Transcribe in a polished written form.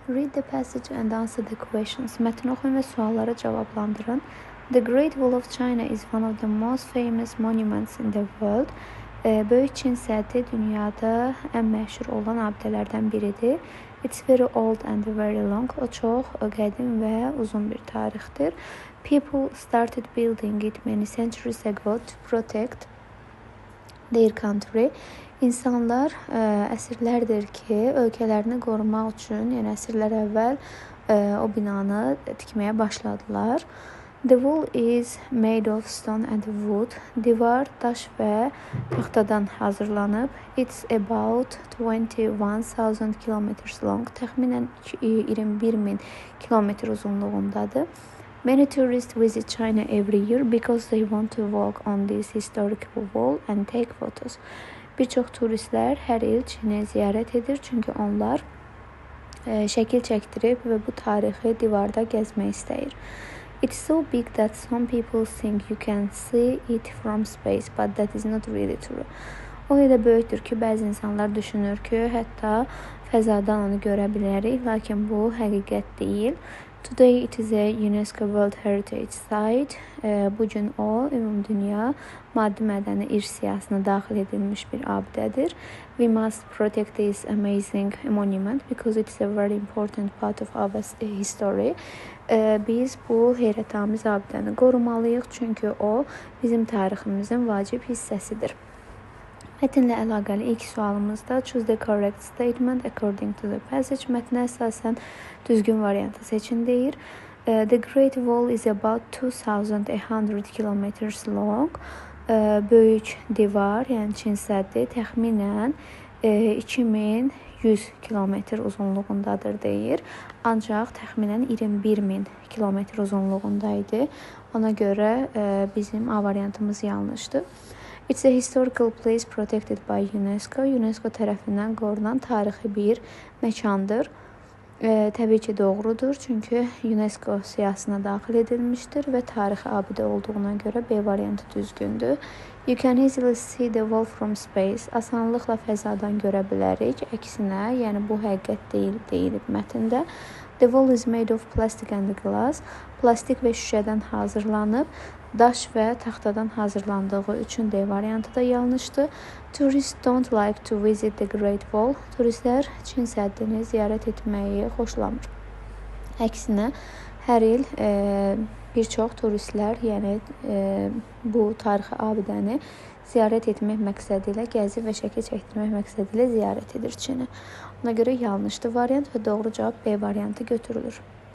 Read the passage and answer the questions. Mətni oxuyun və suallara cavablandırın. The Great Wall of China is one of the most famous monuments in the world. Böyük Çin səddi dünyada ən məşhur olan abidələrdən biridir. It's very old and very long. O çox qədim və uzun bir tarixdir. People started building it many centuries ago to protect their country. İnsanlar əsrlərdir ki, ölkələrini qorumaq üçün, yəni əsrlər əvvəl o binanı tikməyə başladılar. The wall is made of stone and wood. Divar daş və taxtadan hazırlanıb. It's about 21,000 kilometers long. Təxminən 21,000 kilometr uzunluğundadır. Many tourists visit China every year because they want to walk on this historical wall and take photos. Bir çox turistlər hər il Çini ziyarət edir, çünki onlar şəkil çəkdirib və bu tarixi divarda gəzmək istəyir. It's so big that some people think you can see it from space, but that is not really true. O elə böyükdür ki, bəzi insanlar düşünür ki, hətta fəzadan onu görə bilərik, lakin bu həqiqət deyil. Today it is a UNESCO World Heritage Site. Bugün o ümumdünya maddi mədəni irs siyahısına daxil edilmiş bir abidədir. We must protect this amazing monument because it's a very important part of our history. Biz bu heyrətamiz abidəni qorumalıyıq, çünki o bizim tariximizin vacib hissəsidir. Mətnlə əlaqəli ilk sualımızda choose the correct statement according to the passage. Mətnə əsasən düzgün variantı seçin deyir. The Great Wall is about 2,100 kilometers long. Böyük divar, yəni Çin səddi təxminən 2100 kilometr uzunluğundadır deyir. Ancaq təxminən 21,000 kilometr uzunluğundaydı. Ona görə bizim A variantımız yanlışdır. It's a historical place protected by UNESCO. UNESCO tərəfindən qorunan tarixi bir məkandır. Təbii ki, doğrudur, çünki UNESCO siyahısına daxil edilmişdir və tarixi abidə olduğuna görə B variantı düzgündür. You can easily see the wall from space. Asanlıqla fəzadan görə bilərik. Əksinə, yəni bu həqiqət deyilib mətndə. The wall is made of plastic and glass. Plastik və şüşədən hazırlanıb. Daş və taxtadan hazırlandığı üçün D variantı da yanlışdır. Tourists don't like to visit the Great Wall. Turistlər Çin səddini ziyarət etməyi xoşlamır. Əksinə, hər il bir çox turistlər, yəni bu tarixi abidəni ziyarət etmək məqsədi ilə, gəzib və şəkil çəkdirmək məqsədi ilə ziyarət edir Çini. Ona görə yanlışdır variant və doğru cavab B variantı götürülür.